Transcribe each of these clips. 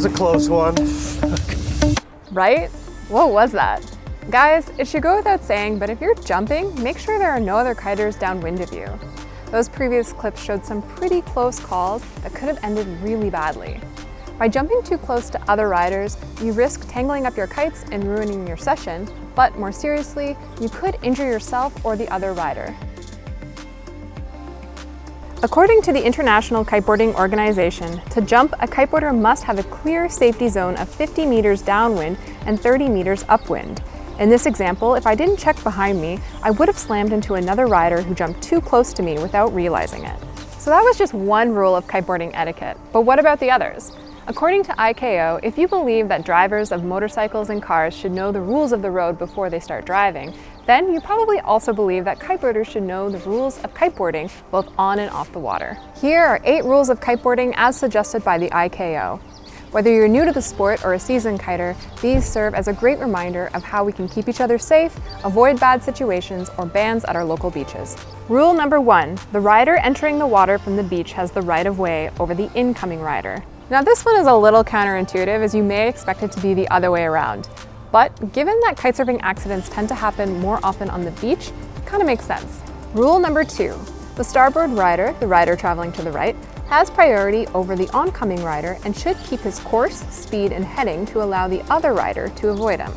was a close one. Right? What was that? Guys, it should go without saying, but if you're jumping, make sure there are no other kiters downwind of you. Those previous clips showed some pretty close calls that could have ended really badly. By jumping too close to other riders, you risk tangling up your kites and ruining your session, but more seriously, you could injure yourself or the other rider. According to the International Kiteboarding Organization, to jump, a kiteboarder must have a clear safety zone of 50 meters downwind and 30 meters upwind. In this example, if I didn't check behind me, I would have slammed into another rider who jumped too close to me without realizing it. So that was just one rule of kiteboarding etiquette, but what about the others? According to ICAO, if you believe that drivers of motorcycles and cars should know the rules of the road before they start driving, then you probably also believe that kiteboarders should know the rules of kiteboarding both on and off the water. Here are 8 rules of kiteboarding as suggested by the ICAO. Whether you're new to the sport or a seasoned kiter, these serve as a great reminder of how we can keep each other safe, avoid bad situations, or bans at our local beaches. Rule number 1, the rider entering the water from the beach has the right of way over the incoming rider. Now this one is a little counterintuitive, as you may expect it to be the other way around. But given that kitesurfing accidents tend to happen more often on the beach, it kind of makes sense. Rule number 2, the starboard rider, the rider traveling to the right, has priority over the oncoming rider and should keep his course, speed, and heading to allow the other rider to avoid him.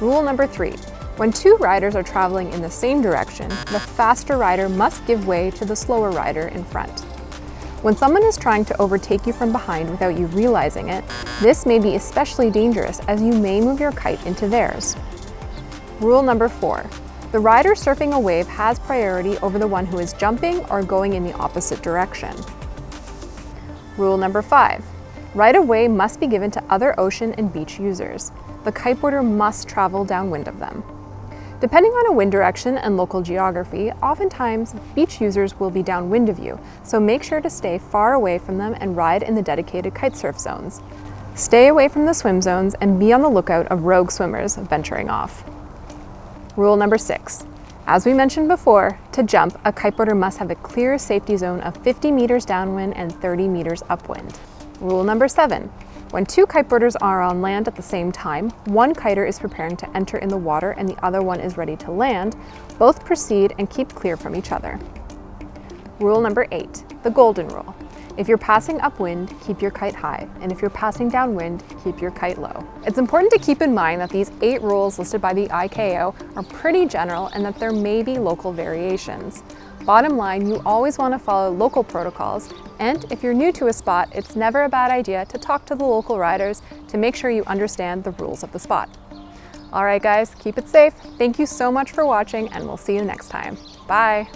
Rule number 3, when 2 riders are traveling in the same direction, the faster rider must give way to the slower rider in front. When someone is trying to overtake you from behind without you realizing it, this may be especially dangerous as you may move your kite into theirs. Rule number 4, the rider surfing a wave has priority over the one who is jumping or going in the opposite direction. Rule number 5, right of way must be given to other ocean and beach users. The kiteboarder must travel downwind of them. Depending on a wind direction and local geography, oftentimes beach users will be downwind of you, so make sure to stay far away from them and ride in the dedicated kitesurf zones. Stay away from the swim zones and be on the lookout of rogue swimmers venturing off. Rule number 6. As we mentioned before, to jump, a kiteboarder must have a clear safety zone of 50 meters downwind and 30 meters upwind. Rule number 7. When 2 kiteboarders are on land at the same time, one kiter is preparing to enter in the water and the other one is ready to land, both proceed and keep clear from each other. Rule number 8, the golden rule. If you're passing upwind, keep your kite high, and if you're passing downwind, keep your kite low. It's important to keep in mind that these 8 rules listed by the ICAO are pretty general and that there may be local variations. Bottom line, you always want to follow local protocols, and if you're new to a spot, it's never a bad idea to talk to the local riders to make sure you understand the rules of the spot. All right guys, keep it safe. Thank you so much for watching, and we'll see you next time. Bye.